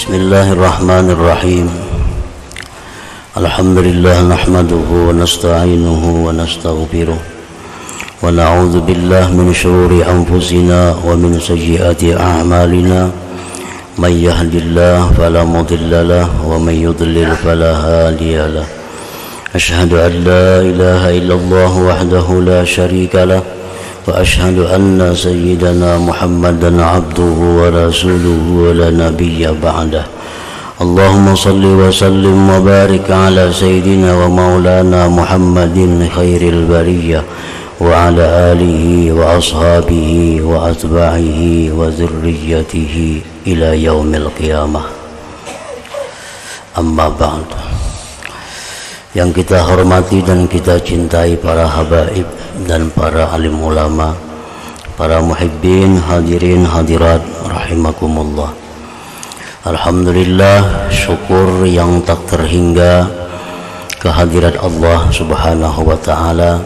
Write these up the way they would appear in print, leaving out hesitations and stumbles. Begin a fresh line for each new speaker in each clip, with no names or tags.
Bismillahirrahmanirrahim. Alhamdulillah nahmaduhu wa nasta'inuhu wa nastaghfiruh wa na'udzu billahi min shururi anfusina wa min sayyiati a'malina. May yahdihillahu fala mudilla lahu wa may yudlil fala hadiya lahu. Asyhadu an la ilaha illallah wahdahu la syarika lahu wa asyhadu anna sayyidana Muhammadan abduhu wa rasuluhu wa la nabiyya ba'dah. Allahumma salli wa sallim wa barik ala sayyidina wa maulana Muhammadin khairil bariyah wa ala alihi wa ashabihi wa atba'ihi wa zurriyyatihi ila yaumil qiyamah. Amma ba'd. Yang kita hormati dan kita cintai para habaib dan para alim ulama, para muhibbin, hadirin hadirat rahimakumullah. Alhamdulillah, syukur yang tak terhingga kehadirat Allah Subhanahu wa taala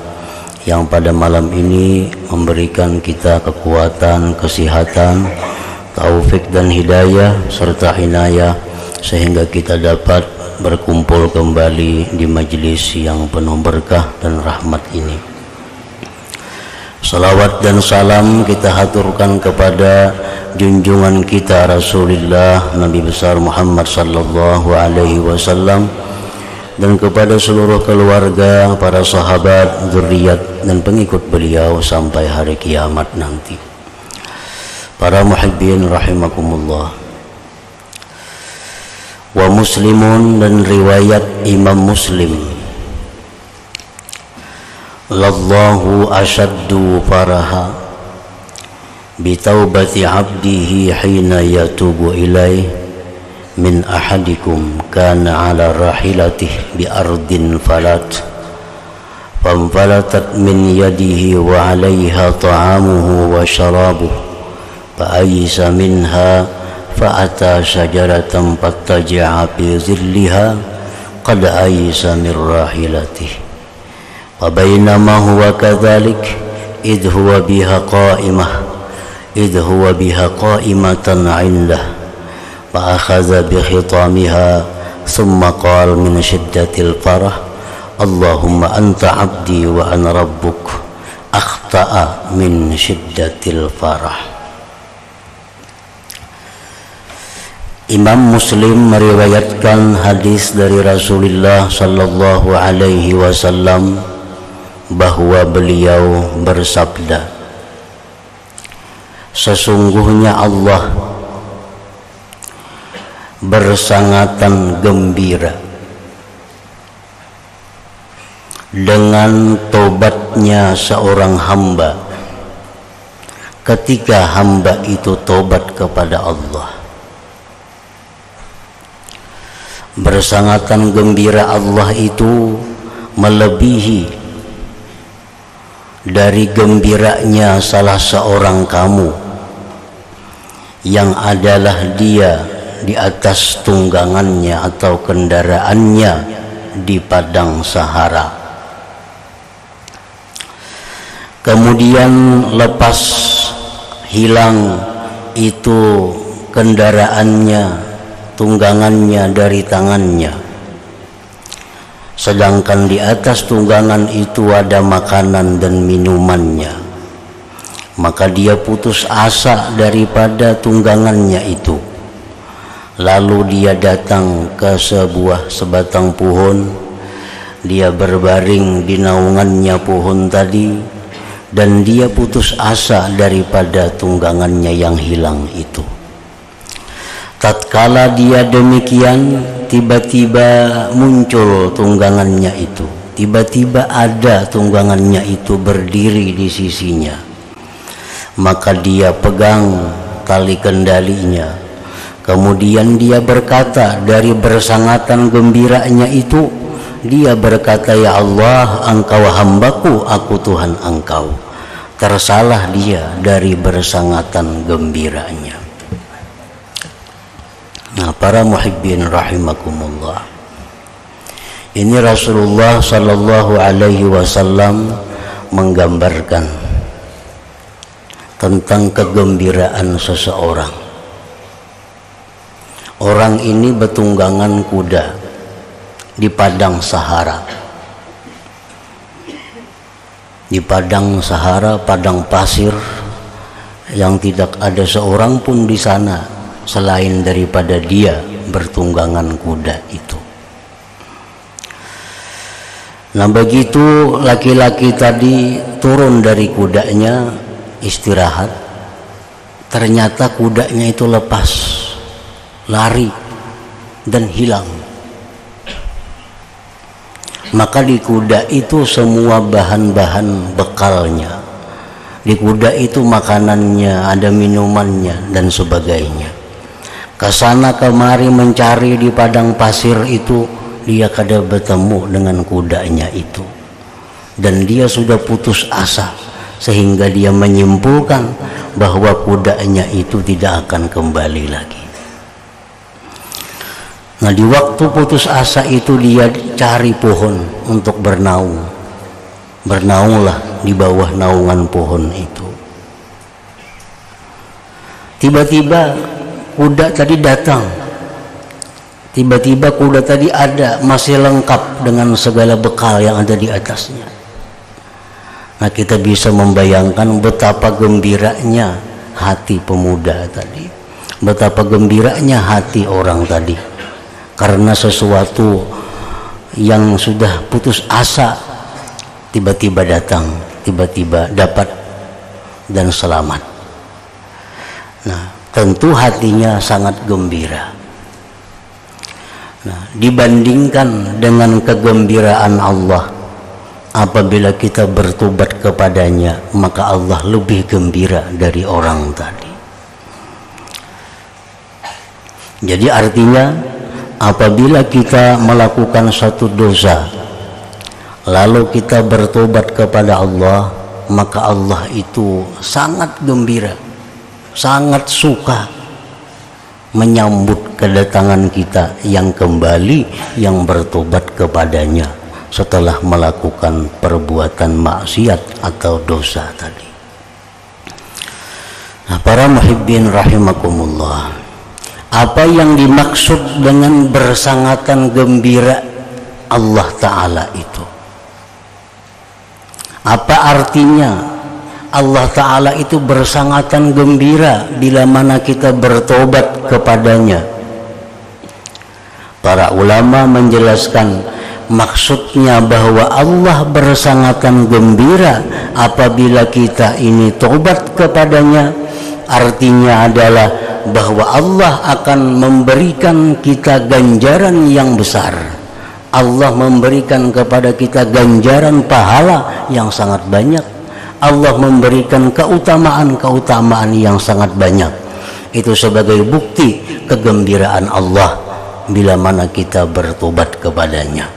yang pada malam ini memberikan kita kekuatan, kesehatan, taufik dan hidayah serta inayah sehingga kita dapat berkumpul kembali di majelis yang penuh berkah dan rahmat ini. Salawat dan salam kita haturkan kepada junjungan kita Rasulullah Nabi besar Muhammad sallallahu alaihi wasallam dan kepada seluruh keluarga, para sahabat, zuriat dan pengikut beliau sampai hari kiamat nanti. Para muhibbin rahimakumullah. Wa Muslimun, dan riwayat Imam Muslim, lallahu ashaddu faraha bitaubati abdihi hina yatubu ilaih min ahadikum kana ala rahilatih bi ardin falat fanfalatat min yadihi wa alaiha ta'amuhu wa syarabuh fa ayisa minha fa'ata syajaratan fattaja'a fi zilliha qad ayisa min rahilatih wa bainama huwa kadzalik idh huwa biha qa'imatan 'indah fa akhadha bi khitamiha thumma qala min shiddatil farah Allahumma anta 'abdi wa ana rabbuk akhta'a min shiddatil farah. Imam Muslim meriwayatkan hadis dari Rasulullah sallallahu alaihi wasallam bahwa beliau bersabda, sesungguhnya Allah bersangatan gembira dengan tobatnya seorang hamba ketika hamba itu tobat kepada Allah. Bersangatan gembira Allah itu melebihi dari gembiranya salah seorang kamu yang adalah dia di atas tunggangannya atau kendaraannya di padang Sahara. Kemudian lepas hilang itu kendaraannya, tunggangannya dari tangannya, sedangkan di atas tunggangan itu ada makanan dan minumannya, maka dia putus asa daripada tunggangannya itu. Lalu dia datang ke sebatang pohon, dia berbaring di naungannya pohon tadi, dan dia putus asa daripada tunggangannya yang hilang itu. Tatkala dia demikian, tiba-tiba muncul tunggangannya itu. Tiba-tiba ada tunggangannya itu berdiri di sisinya. Maka dia pegang tali kendalinya. Kemudian dia berkata, dari bersangatan gembiranya itu, dia berkata, ya Allah, engkau hambaku, aku Tuhan engkau. Tersalah dia dari bersangatan gembiranya. Nah, para muhibbin rahimakumullah, ini Rasulullah sallallahu alaihi wasallam menggambarkan tentang kegembiraan seseorang. Orang ini bertunggangan kuda di padang Sahara. Di padang Sahara, padang pasir yang tidak ada seorang pun di sana selain daripada dia bertunggangan kuda itu. Nah, begitu laki-laki tadi turun dari kudanya istirahat, ternyata kudanya itu lepas, lari dan hilang. Maka di kuda itu semua bahan-bahan bekalnya, di kuda itu makanannya, ada minumannya dan sebagainya. Kesana kemari mencari di padang pasir itu, dia kada bertemu dengan kudanya itu, dan dia sudah putus asa sehingga dia menyimpulkan bahwa kudanya itu tidak akan kembali lagi. Nah, di waktu putus asa itu dia cari pohon untuk bernaung. Bernaunglah di bawah naungan pohon itu. Tiba-tiba kuda tadi datang. Tiba-tiba kuda tadi ada, masih lengkap dengan segala bekal yang ada di atasnya. Nah, kita bisa membayangkan betapa gembiranya hati pemuda tadi. Betapa gembiranya hati orang tadi. Karena sesuatu yang sudah putus asa tiba-tiba datang, tiba-tiba dapat dan selamat. Nah, tentu hatinya sangat gembira. Nah, dibandingkan dengan kegembiraan Allah apabila kita bertobat kepadanya, maka Allah lebih gembira dari orang tadi. Jadi artinya apabila kita melakukan satu dosa lalu kita bertobat kepada Allah, maka Allah itu sangat gembira, sangat suka menyambut kedatangan kita yang kembali, yang bertobat kepadanya setelah melakukan perbuatan maksiat atau dosa tadi. Nah, para muhibbin rahimakumullah, apa yang dimaksud dengan bersangatan gembira Allah Ta'ala itu? Apa artinya Allah Ta'ala itu bersangatan gembira bila mana kita bertobat kepadanya? Para ulama menjelaskan maksudnya bahwa Allah bersangatan gembira apabila kita ini tobat kepadanya, artinya adalah bahwa Allah akan memberikan kita ganjaran yang besar. Allah memberikan kepada kita ganjaran pahala yang sangat banyak. Allah memberikan keutamaan-keutamaan yang sangat banyak. Itu sebagai bukti kegembiraan Allah bila mana kita bertobat kepadanya.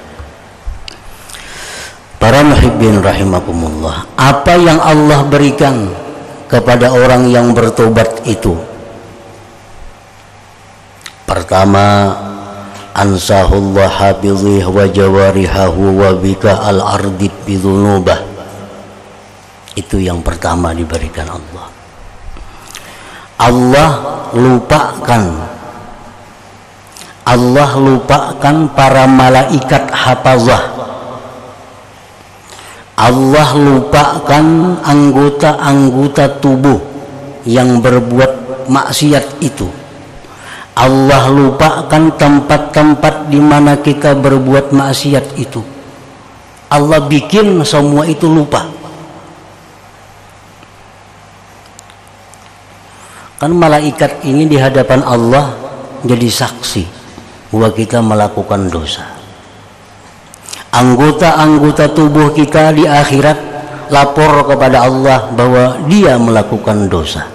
Para muhibbin rahimakumullah, apa yang Allah berikan kepada orang yang bertobat itu? Pertama, ansahullah habidhih wa jawarihahu wa bika al-ardid bidhunubah. Itu yang pertama diberikan Allah. Allah lupakan para malaikat hafazah. Allah lupakan anggota-anggota tubuh yang berbuat maksiat itu. Allah lupakan tempat-tempat di mana kita berbuat maksiat itu. Allah bikin semua itu lupa. Kan malaikat ini di hadapan Allah jadi saksi bahwa kita melakukan dosa. Anggota-anggota tubuh kita di akhirat lapor kepada Allah bahwa dia melakukan dosa.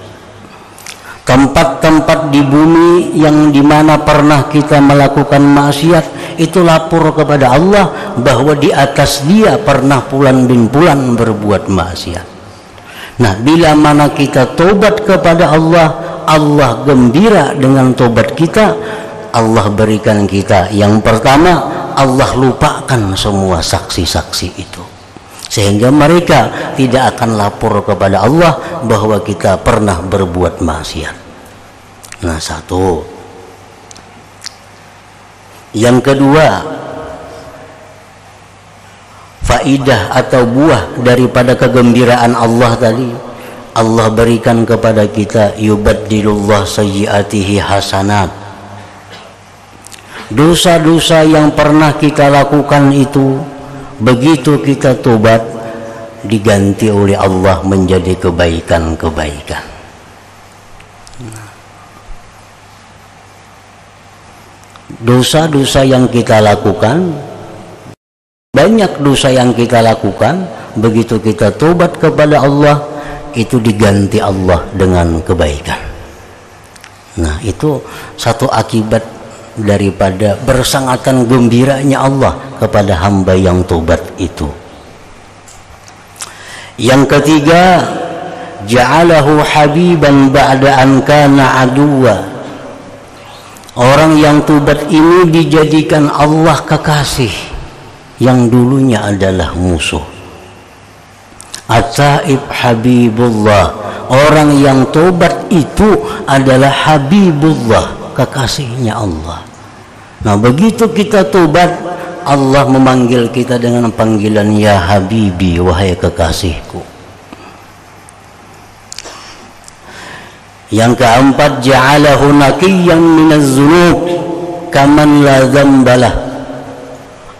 Tempat-tempat di bumi yang dimana pernah kita melakukan maksiat itu lapor kepada Allah bahwa di atas dia pernah pulan bin pulan berbuat maksiat. Nah, bila mana kita tobat kepada Allah, Allah gembira dengan tobat kita. Allah berikan kita yang pertama, Allah lupakan semua saksi-saksi itu, sehingga mereka tidak akan lapor kepada Allah bahwa kita pernah berbuat maksiat. Nah, satu. Yang kedua, faidah atau buah daripada kegembiraan Allah tadi, Allah berikan kepada kita, yubaddilullah sayyiatihi hasanat. Dosa-dosa yang pernah kita lakukan itu, begitu kita tobat, diganti oleh Allah menjadi kebaikan-kebaikan. Dosa-dosa yang kita lakukan, banyak dosa yang kita lakukan, begitu kita tobat kepada Allah, itu diganti Allah dengan kebaikan. Nah, itu satu akibat daripada bersangatan gembiranya Allah kepada hamba yang tobat itu. Yang ketiga, ja'alahu habiban ba'da an kana aduwa. Orang yang tobat ini dijadikan Allah kekasih yang dulunya adalah musuh. At-taib habibullah. Orang yang tobat itu adalah habibullah, kekasihnya Allah. Nah, begitu kita tobat, Allah memanggil kita dengan panggilan ya habibi, wahai kekasihku. Yang keempat, ja'alahu naqiyyan minaz-dzunub kaman la dzambalah.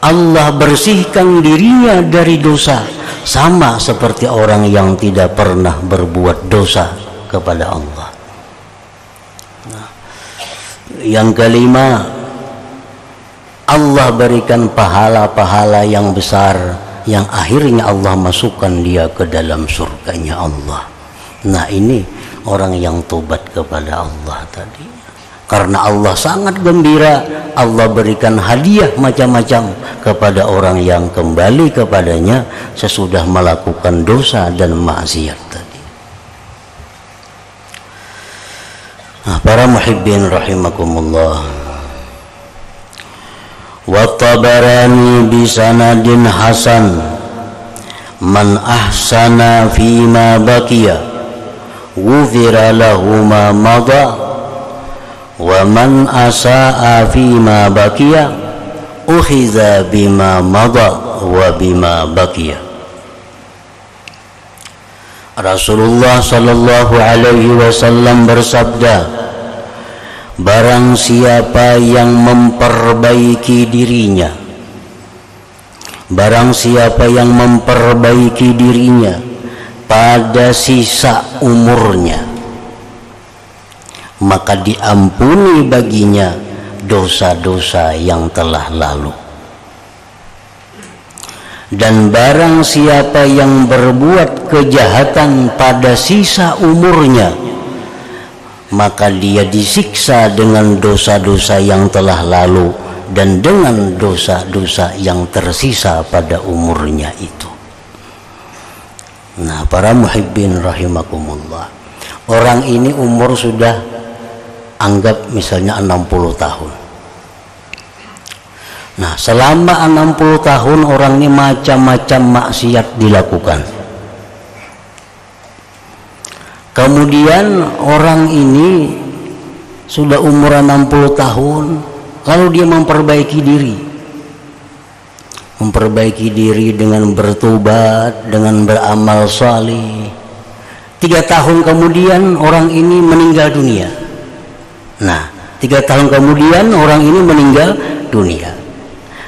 Allah bersihkan dirinya dari dosa, sama seperti orang yang tidak pernah berbuat dosa kepada Allah. Nah, yang kelima, Allah berikan pahala-pahala yang besar yang akhirnya Allah masukkan dia ke dalam surganya Allah. Nah, ini orang yang tobat kepada Allah tadi. Karena Allah sangat gembira, Allah berikan hadiah macam-macam kepada orang yang kembali kepadanya sesudah melakukan dosa dan maksiat tadi. Nah, para muhibbin rahimakumullah. Wa Tabarani bisanadin hasan man ahsana fima baqiya ghufira lahu ma madha wa man asaa fima baqiya ukhiza bima madha wa bima baqiya. Rasulullah sallallahu alaihi wasallam bersabda, barang siapa yang memperbaiki dirinya, barang siapa yang memperbaiki dirinya pada sisa umurnya, maka diampuni baginya dosa-dosa yang telah lalu. Dan barang siapa yang berbuat kejahatan pada sisa umurnya, maka dia disiksa dengan dosa-dosa yang telah lalu dan dengan dosa-dosa yang tersisa pada umurnya itu. Nah, para muhibbin rahimakumullah, orang ini umur sudah anggap misalnya 60 tahun. Nah, selama 60 tahun orang ini macam-macam maksiat dilakukan. Kemudian orang ini sudah umur 60 tahun, lalu dia memperbaiki diri. Memperbaiki diri dengan bertobat, dengan beramal salih. 3 tahun kemudian orang ini meninggal dunia. Nah, 3 tahun kemudian orang ini meninggal dunia.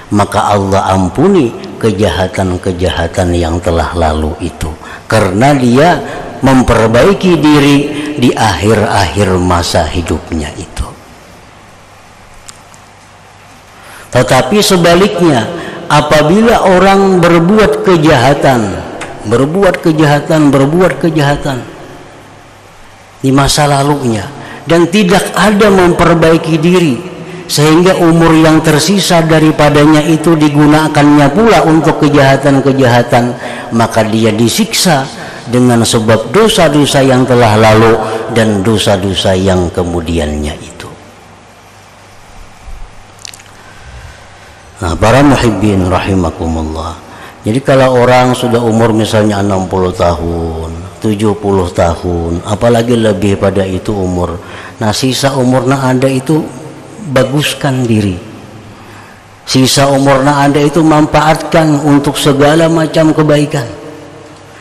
Maka Allah ampuni kejahatan-kejahatan yang telah lalu itu, karena dia memperbaiki diri di akhir-akhir masa hidupnya itu. Tetapi sebaliknya, apabila orang berbuat kejahatan di masa lalunya dan tidak ada memperbaiki diri, sehingga umur yang tersisa daripadanya itu digunakannya pula untuk kejahatan-kejahatan, maka dia disiksa dengan sebab dosa-dosa yang telah lalu dan dosa-dosa yang kemudiannya itu. Nah, para muhibbin rahimakumullah, jadi kalau orang sudah umur misalnya 60 tahun, 70 tahun, apalagi lebih pada itu umur, nah sisa umurnya Anda itu baguskan diri. Sisa umurna Anda itu manfaatkan untuk segala macam kebaikan.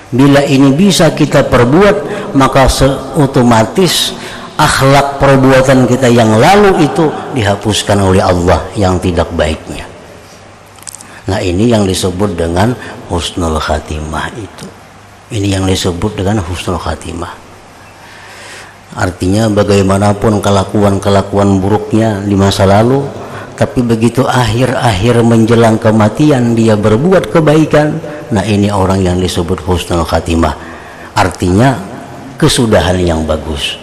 Bila ini bisa kita perbuat, maka otomatis akhlak perbuatan kita yang lalu itu dihapuskan oleh Allah yang tidak baiknya. Nah, ini yang disebut dengan husnul khatimah itu. Ini yang disebut dengan husnul khatimah. Artinya bagaimanapun kelakuan-kelakuan buruknya di masa lalu, tapi begitu akhir-akhir menjelang kematian dia berbuat kebaikan. Nah, ini orang yang disebut husnul khatimah. Artinya kesudahan yang bagus.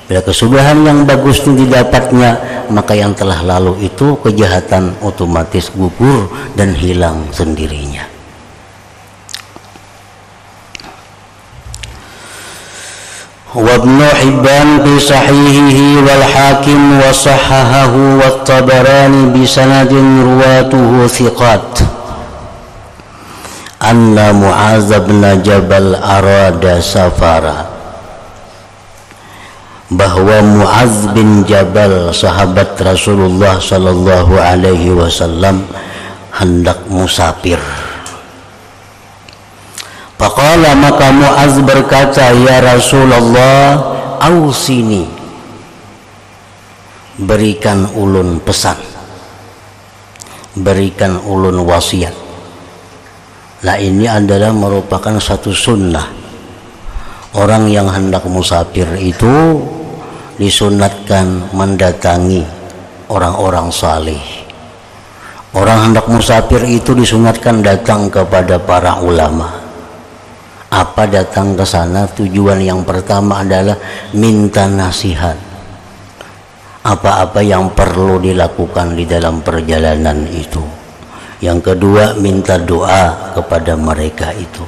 Bila kesudahan yang bagus itu didapatnya, maka yang telah lalu itu kejahatan otomatis gugur dan hilang sendirinya. وابن حبان في صحيحه والحاكم وصححه والطبراني بسند رواته ثقات أن معاذ بن جبل أراد سفرا, bahwa Mu'adz bin Jabal sahabat Rasulullah sallallahu alaihi wasallam hendak musafir. Faqala, maka Mu'adz berkata, ya Rasulullah, ausini, berikan ulun pesan, berikan ulun wasiat. Nah, ini adalah merupakan satu sunnah. Orang yang hendak musafir itu disunatkan mendatangi orang-orang saleh. Orang hendak musafir itu disunatkan datang kepada para ulama. Apa datang ke sana? Tujuan yang pertama adalah minta nasihat. Apa-apa yang perlu dilakukan di dalam perjalanan itu. Yang kedua, minta doa kepada mereka itu.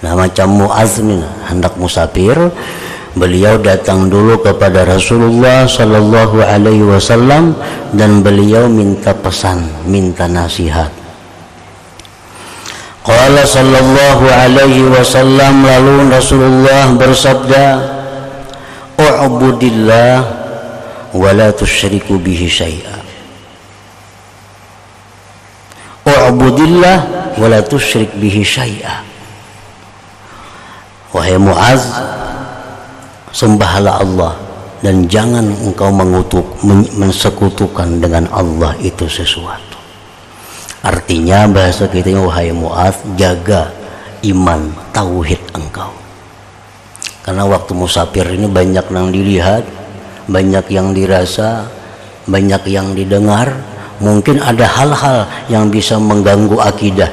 Nah, macam Mu'adz hendak musafir, beliau datang dulu kepada Rasulullah sallallahu alaihi wasallam dan beliau minta pesan, minta nasihat. Qala sallallahu alaihi wasallam, lalu Rasulullah bersabda, u'budillah wa la tusyriku bihi syai'a. U'budillah wa la tusyrik bihi syai'a. Wahai Mu'adz, sembahlah Allah dan jangan engkau mensekutukan dengan Allah itu sesuatu. Artinya bahasa kita, wahai Mu'adz, jaga iman tauhid engkau. Karena waktu musafir ini banyak yang dilihat, banyak yang dirasa, banyak yang didengar. Mungkin ada hal-hal yang bisa mengganggu akidah,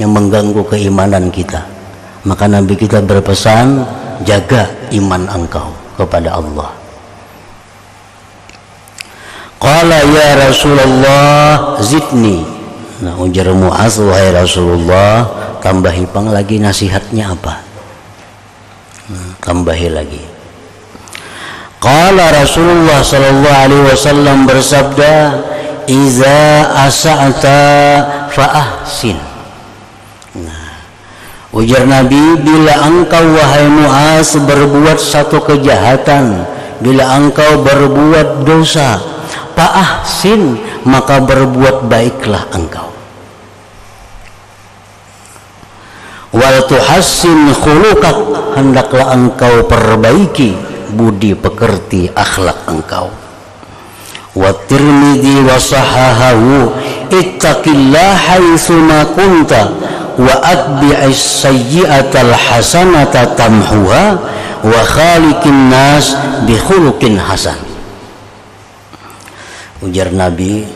yang mengganggu keimanan kita. Maka Nabi kita berpesan, jaga iman engkau kepada Allah. Qala ya Rasulullah zidni. Nah, ujar Mu'adz, wahai Rasulullah, tambahi pang lagi nasihatnya apa? Tambahi lagi. Qala Rasulullah sallallahu alaihi wasallam bersabda, iza asa'ta fa ahsin. Nah, ujar Nabi, bila engkau wahai Mu'adz berbuat satu kejahatan, bila engkau berbuat dosa, fa ahsin, maka berbuat baiklah engkau. Wal tuhassin khuluqak, hendaklah engkau perbaiki budi pekerti akhlak engkau. Wa Tirmidzi wa sahahahu, ittaqillaha haitsu ma kunta wa atbi'is sayyi'atal hasanata tamhuha wa khaliqin nas bi khuluqin hasan. Ujar Nabi,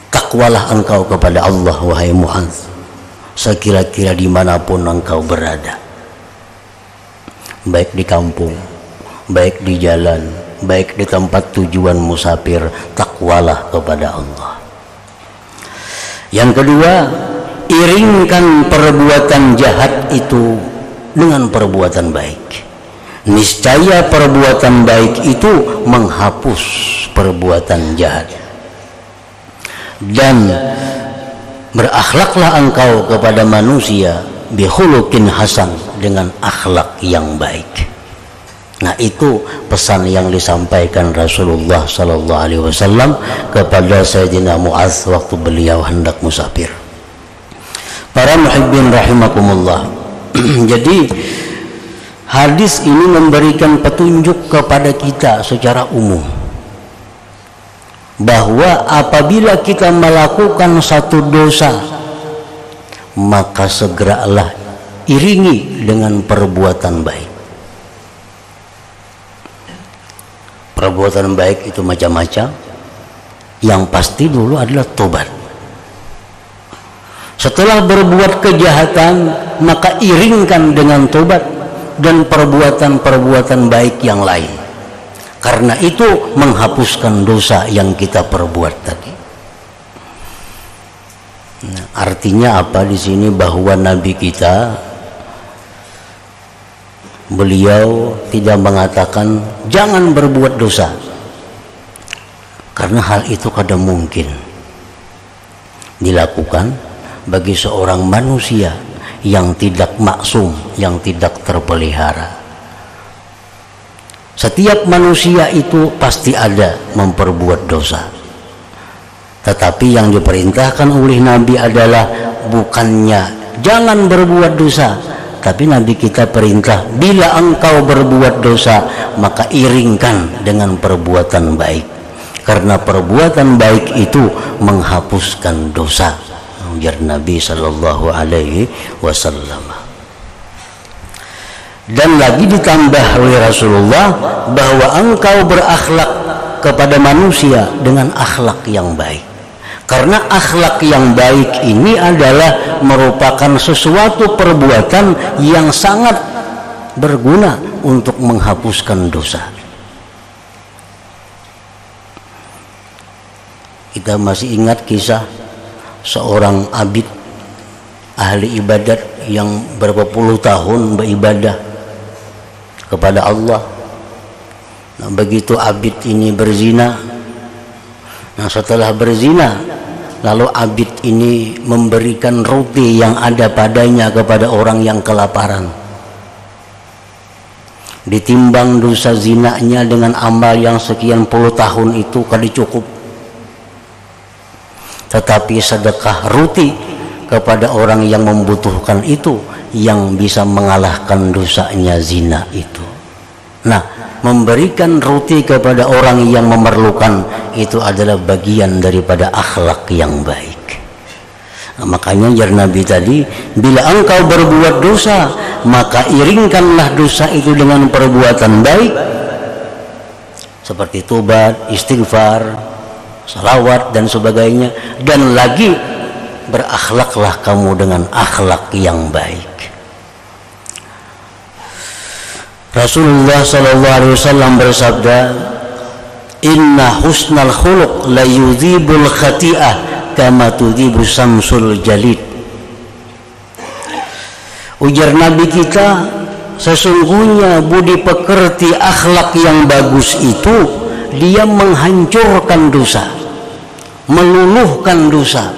takwalah engkau kepada Allah wahai Mu'adz, sekira-kira dimanapun engkau berada, baik di kampung, baik di jalan, baik di tempat tujuan musafir, takwalah kepada Allah. Yang kedua, iringkan perbuatan jahat itu dengan perbuatan baik. Niscaya perbuatan baik itu menghapus perbuatan jahat. Dan berakhlaklah engkau kepada manusia bi khuluqin hasan, dengan akhlak yang baik. Nah, itu pesan yang disampaikan Rasulullah sallallahu alaihi wasallam kepada Sayyidina Mu'adz waktu beliau hendak musafir. Para muhibbin rahimakumullah. Jadi hadis ini memberikan petunjuk kepada kita secara umum bahwa apabila kita melakukan satu dosa, maka segeralah iringi dengan perbuatan baik. Perbuatan baik itu macam-macam. Yang pasti dulu adalah tobat. Setelah berbuat kejahatan, maka iringkan dengan tobat dan perbuatan-perbuatan baik yang lain. Karena itu menghapuskan dosa yang kita perbuat tadi. Nah, artinya apa di sini? Bahwa Nabi kita, beliau tidak mengatakan jangan berbuat dosa, karena hal itu kadang mungkin dilakukan bagi seorang manusia yang tidak maksum, yang tidak terpelihara. Setiap manusia itu pasti ada memperbuat dosa, tetapi yang diperintahkan oleh Nabi adalah bukannya jangan berbuat dosa, tapi Nabi kita perintah bila engkau berbuat dosa maka iringkan dengan perbuatan baik, karena perbuatan baik itu menghapuskan dosa, ujar Nabi sallallahu alaihi wasallam. Dan lagi ditambah oleh Rasulullah bahwa engkau berakhlak kepada manusia dengan akhlak yang baik. Karena akhlak yang baik ini adalah merupakan sesuatu perbuatan yang sangat berguna untuk menghapuskan dosa. Kita masih ingat kisah seorang abid ahli ibadat yang berapa puluh tahun beribadah kepada Allah. Nah, begitu abid ini berzina, nah setelah berzina lalu abid ini memberikan roti yang ada padanya kepada orang yang kelaparan. Ditimbang dosa zinanya dengan amal yang sekian puluh tahun itu kali cukup, tetapi sedekah roti kepada orang yang membutuhkan itu yang bisa mengalahkan dosanya zina itu. Nah, memberikan roti kepada orang yang memerlukan itu adalah bagian daripada akhlak yang baik. Nah, makanya jar Nabi tadi, bila engkau berbuat dosa maka iringkanlah dosa itu dengan perbuatan baik seperti tobat, istighfar, salawat dan sebagainya, dan lagi berakhlaklah kamu dengan akhlak yang baik. Rasulullah sallallahu alaihi wasallam bersabda, "Inna husnal khuluq la yudhibul khati'ah kama tudhibu samsul jalid." Ujar Nabi kita, sesungguhnya budi pekerti akhlak yang bagus itu dia menghancurkan dosa, meluluhkan dosa,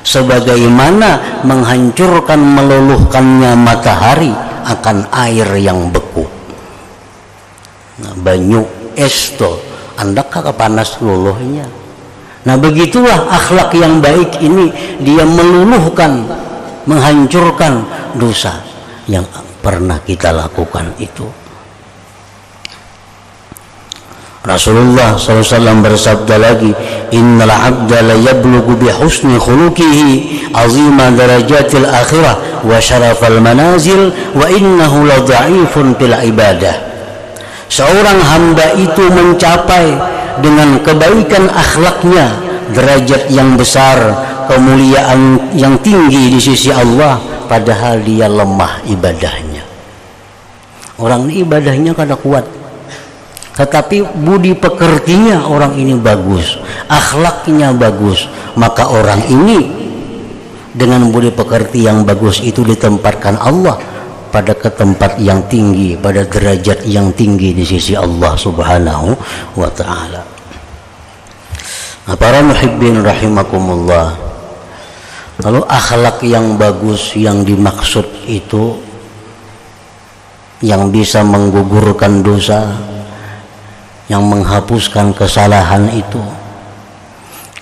sebagaimana menghancurkan meluluhkannya matahari akan air yang beku. Nah, banyu es to andak kakak panas luluhnya. Nah, begitulah akhlak yang baik ini, dia meluluhkan, menghancurkan dosa yang pernah kita lakukan itu. Rasulullah SAW bersabda lagi, "Innal 'abda la yablughu bi husni khuluqihi 'azima darajatil akhirah wa syarafal manazil wa innahu la dha'ifun fil ibadah." Seorang hamba itu mencapai dengan kebaikan akhlaknya derajat yang besar, kemuliaan yang tinggi di sisi Allah, padahal dia lemah ibadahnya. Orang ini ibadahnya kada kuat, tetapi budi pekertinya orang ini bagus, akhlaknya bagus, maka orang ini dengan budi pekerti yang bagus itu ditempatkan Allah pada tempat yang tinggi, pada derajat yang tinggi di sisi Allah Subhanahu wa ta'ala. Nah, para muhibbin rahimakumullah, lalu akhlak yang bagus yang dimaksud itu yang bisa menggugurkan dosa, yang menghapuskan kesalahan itu.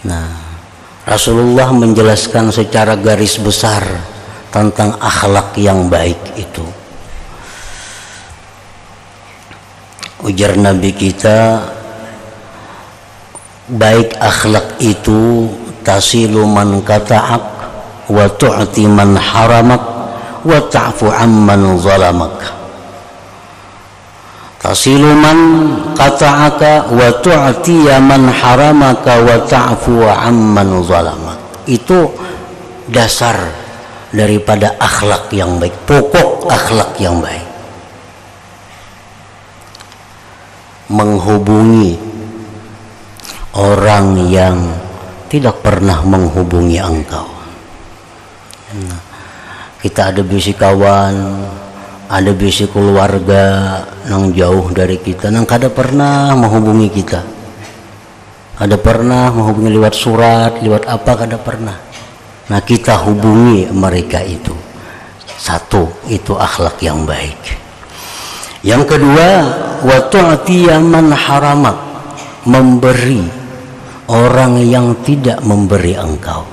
Nah, Rasulullah menjelaskan secara garis besar tentang akhlak yang baik itu. Ujar Nabi kita, baik akhlak itu tasilu man kata'ak wa tu'ti man haramak wa ta'fu amman zalamak. Tasilu man kata'aka wa tu'ti man haramaka wa ta'fu amman zalamak. Itu dasar daripada akhlak yang baik, pokok akhlak yang baik. Menghubungi orang yang tidak pernah menghubungi engkau. Kita ada bisi kawan, ada bisi keluarga yang jauh dari kita, yang kada pernah menghubungi kita, kada pernah menghubungi lewat surat, lewat apa, kada pernah. Nah, kita hubungi mereka itu. Satu, itu akhlak yang baik. Yang kedua, wa tu'tiya man haramak, memberi orang yang tidak memberi engkau.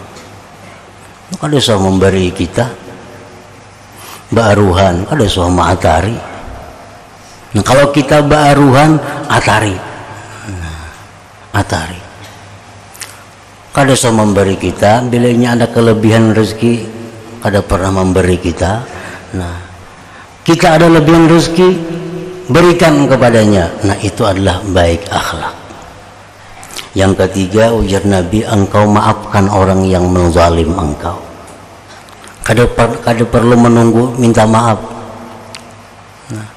Kada usah memberi kita ba'aruhan, kada usah ma'atari. Nah, kalau kita ba'aruhan, atari. Atari. Kada usah memberi kita, bilanya ada kelebihan rezeki, kada pernah memberi kita. Nah, kita ada lebihan rezeki, berikan kepadanya. Nah, itu adalah baik akhlak. Yang ketiga, ujar Nabi, engkau maafkan orang yang menzalim engkau. Kada perlu menunggu minta maaf. Nah,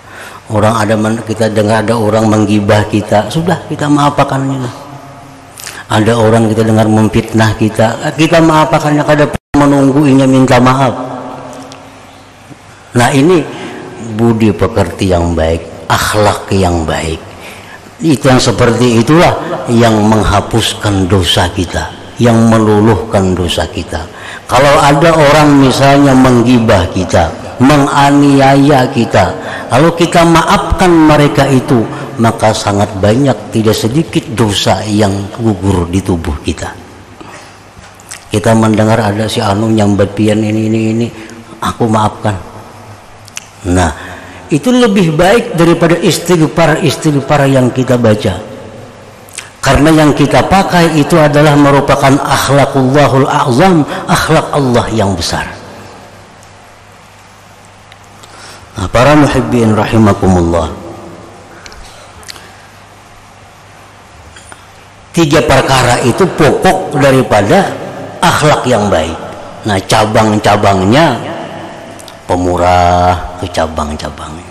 orang ada kita dengar ada orang menggibah kita, sudah kita maafkannya. Ada orang kita dengar memfitnah kita maafkannya, kada perlu menunggu inya minta maaf. Nah, ini budi pekerti yang baik, akhlak yang baik. Itu yang seperti itulah yang menghapuskan dosa kita, yang meluluhkan dosa kita. Kalau ada orang misalnya menggibah kita, menganiaya kita, lalu kita maafkan mereka itu, maka sangat banyak, tidak sedikit dosa yang gugur di tubuh kita. Kita mendengar ada si anu nyambat pian ini, aku maafkan. Nah, itu lebih baik daripada istighfar yang kita baca. Karena yang kita pakai itu adalah merupakan akhlakullahul a'zam, akhlak Allah yang besar. Nah, para muhibbin rahimakumullah, 3 perkara itu pokok daripada akhlak yang baik. Nah, cabang-cabangnya pemurah ke cabang-cabangnya.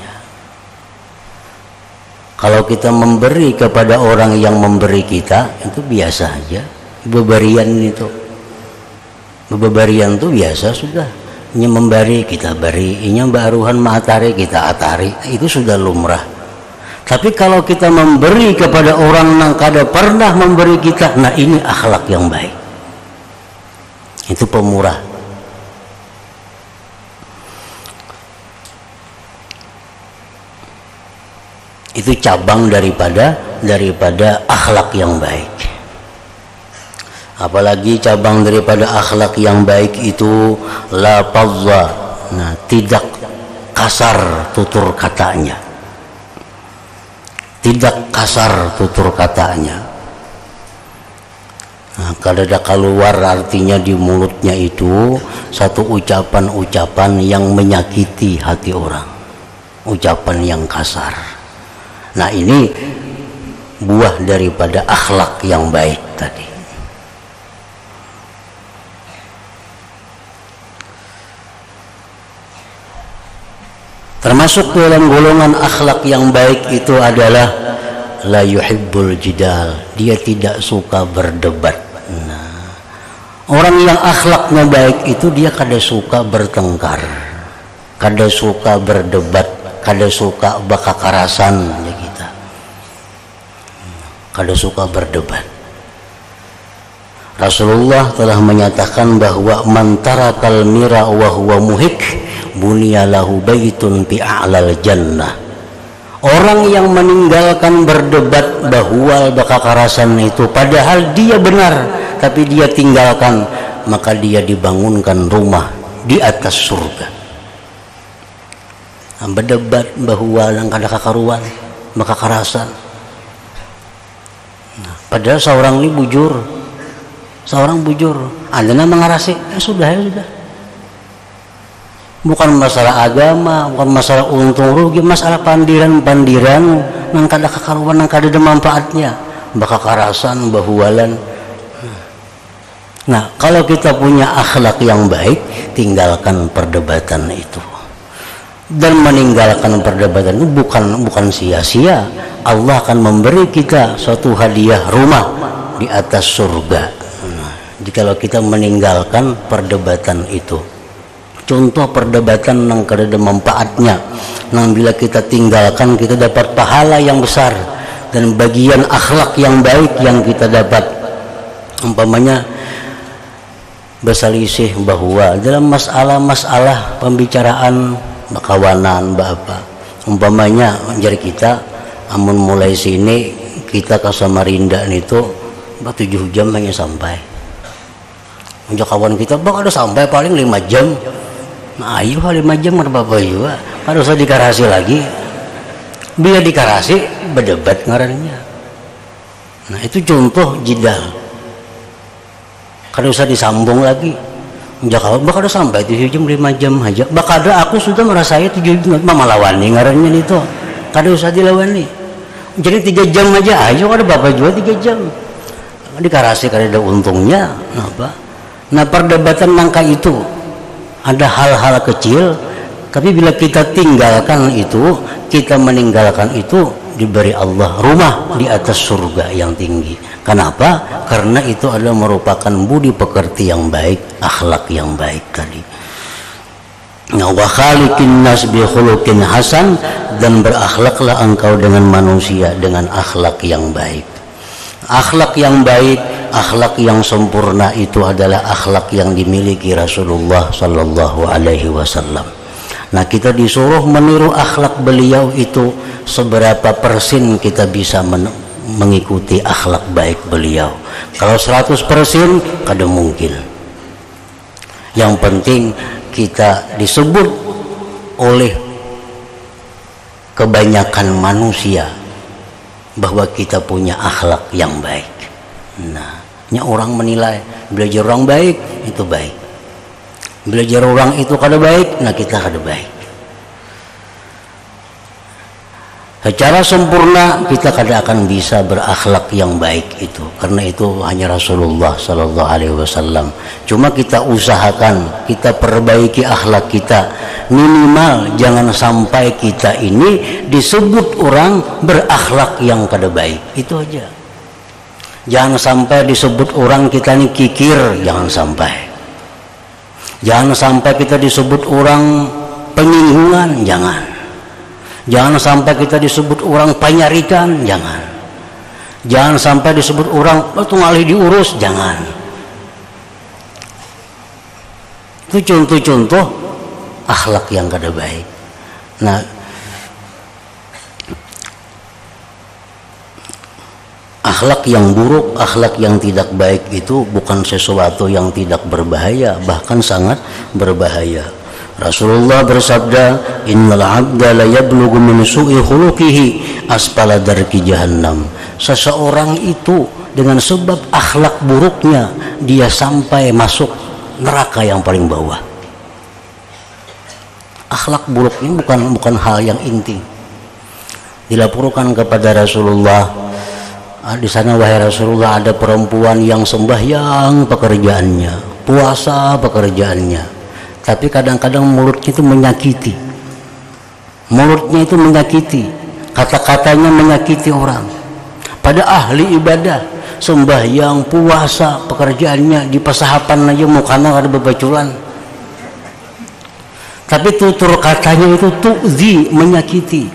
Kalau kita memberi kepada orang yang memberi kita, itu biasa aja. Beberian itu biasa sudah. Ini memberi kita beri, ini baruhan ma'atari kita atari, itu sudah lumrah. Tapi kalau kita memberi kepada orang yang kada pernah memberi kita, nah ini akhlak yang baik. Itu pemurah. Itu cabang daripada akhlak yang baik. Apalagi cabang daripada akhlak yang baik itu la fadza, nah tidak kasar tutur katanya, tidak kasar tutur katanya. Nah, kalau ada keluar artinya di mulutnya itu satu ucapan-ucapan yang menyakiti hati orang, ucapan yang kasar. Nah, ini buah daripada akhlak yang baik tadi. Termasuk dalam golongan akhlak yang baik itu adalah la yuhibbul jidal, dia tidak suka berdebat. Nah, orang yang akhlaknya baik itu dia kada suka bertengkar, kada suka berdebat, kada suka bakakarasan ya kita, kada suka berdebat. Rasulullah telah menyatakan bahwa man tarakal mira wa huwa muhik bunyalahu baitun fi a'lal jannah. Orang yang meninggalkan berdebat bahwa bakakarasan itu padahal dia benar tapi dia tinggalkan, maka dia dibangunkan rumah di atas surga. Berdebat bahwa yang kada kakaruan bakakarasan. Padahal seorang ini bujur, anda mengarasi, ya sudah. Bukan masalah agama, bukan masalah untung rugi, masalah pandiran nang kada kakaruan, nang kada ada manfaatnya, bakakarasan, bahualan. Nah, kalau kita punya akhlak yang baik, tinggalkan perdebatan itu. Dan meninggalkan perdebatan itu bukan sia-sia. Allah akan memberi kita suatu hadiah rumah di atas surga. Nah, jika kita meninggalkan perdebatan itu. Contoh perdebatan yang kada ada manfaatnya, yang bila kita tinggalkan kita dapat pahala yang besar dan bagian akhlak yang baik yang kita dapat. Umpamanya berselisih bahwa dalam masalah pembicaraan kawanan apa, umpamanya jari kita amun mulai sini kita ke Samarinda itu 7 jam hanya sampai. Unjuk kawan kita bak ada sampai paling 5 jam. Nah, ayo 5 jam apa juga harus dikarasi lagi, biar dikarasi berdebat ngarannya. Nah, itu contoh jidal, kada usah disambung lagi. Jakawat bakal ada sampai 7 jam 5 jam aja, bakal ada aku sudah merasai 7 jam melawani ngarannya itu, kada usah dilawani. Jadi 3 jam aja ayo kada bapak juga 3 jam dikarasi kada ada untungnya. Nah, perdebatan nangka itu ada hal-hal kecil, tapi bila kita tinggalkan itu, kita meninggalkan itu, diberi Allah rumah di atas surga yang tinggi. Kenapa? Karena itu adalah merupakan budi pekerti yang baik, akhlak yang baik tadi. Wa khaliqin nas bi khuluqin hasan, dan berakhlaklah engkau dengan manusia dengan akhlak yang baik. Akhlak yang baik, akhlak yang sempurna itu adalah akhlak yang dimiliki Rasulullah sallallahu alaihi wasallam. Nah, kita disuruh meniru akhlak beliau itu, seberapa persen kita bisa mengikuti akhlak baik beliau. Kalau 100% kada mungkin. Yang penting kita disebut oleh kebanyakan manusia bahwa kita punya akhlak yang baik. Nah, orang menilai belajar orang baik itu baik, belajar orang itu kada baik, nah kita kada baik. Secara sempurna kita kada akan bisa berakhlak yang baik itu, karena itu hanya Rasulullah sallallahu alaihi wasallam. Cuma kita usahakan, kita perbaiki akhlak kita, minimal jangan sampai kita ini disebut orang berakhlak yang kada baik, itu aja. Jangan sampai disebut orang kita ini kikir, jangan sampai. Jangan sampai kita disebut orang penyinggungan, jangan. Jangan sampai kita disebut orang panyarikan, jangan. Jangan sampai disebut orang ngalih diurus, jangan. Itu contoh-contoh akhlak yang kada baik. Nah, akhlak yang buruk, akhlak yang tidak baik itu bukan sesuatu yang tidak berbahaya, bahkan sangat berbahaya. Rasulullah bersabda, innal abda la yablughu min su'i khuluqihi asfala darki jahannam. Seseorang itu dengan sebab akhlak buruknya dia sampai masuk neraka yang paling bawah. Akhlak buruk ini bukan hal yang inti. Dilaporkan kepada Rasulullah, di sana wahai Rasulullah ada perempuan yang sembahyang pekerjaannya, puasa pekerjaannya, tapi kadang-kadang mulutnya itu menyakiti. Mulutnya itu menyakiti, kata-katanya menyakiti orang. Pada ahli ibadah, sembahyang, puasa, pekerjaannya di pesahapan aja mukanya ada bebaculan. Tapi tutur katanya itu tu'zi, menyakiti.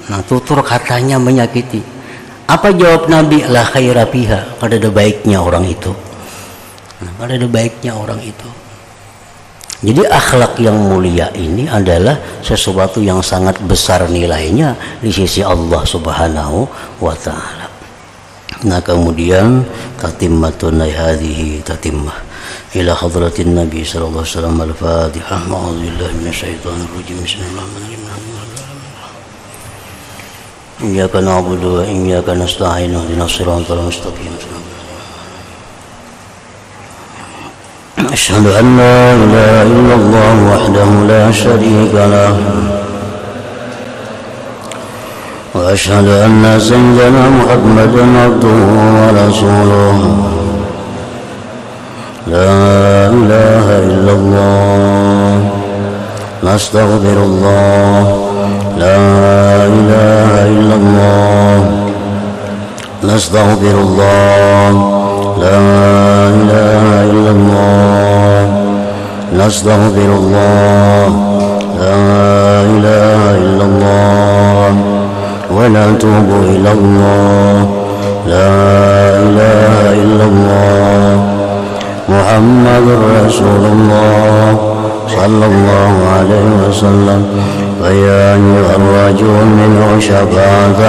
Nah, tutur katanya menyakiti. Apa jawab Nabi? La khaira fiha, kada ada baiknya orang itu. Nah, kada ada baiknya orang itu. Jadi akhlak yang mulia ini adalah sesuatu yang sangat besar nilainya di sisi Allah Subhanahu wa taala. Nah, kemudian tatimmatun hadhihi tatimmah ila hadratin Nabi sallallahu alaihi wasallam. Al-Fatihah. A'udzubillahi minasyaitonir rajim. Bismillahirrahmanirrahim. Iyyaka na'budu wa iyyaka nasta'in. Ihdinas siratal mustaqim. أشهد أن لا إله إلا الله وحده لا شريك له وأشهد أن سيدنا محمدا عبده ورسوله لا إله إلا الله نستغفر الله لا إله إلا الله نستغفر الله لا إله إلا الله نستغفر الله لا إله إلا الله ونتوب إلى الله لا إله إلا الله محمد رسول الله صلى الله عليه وسلم. فيا أيها الرجل منه شفاعة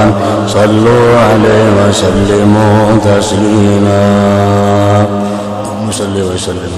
صلوا عليه وسلموا تسليما. اللهم صل وسلم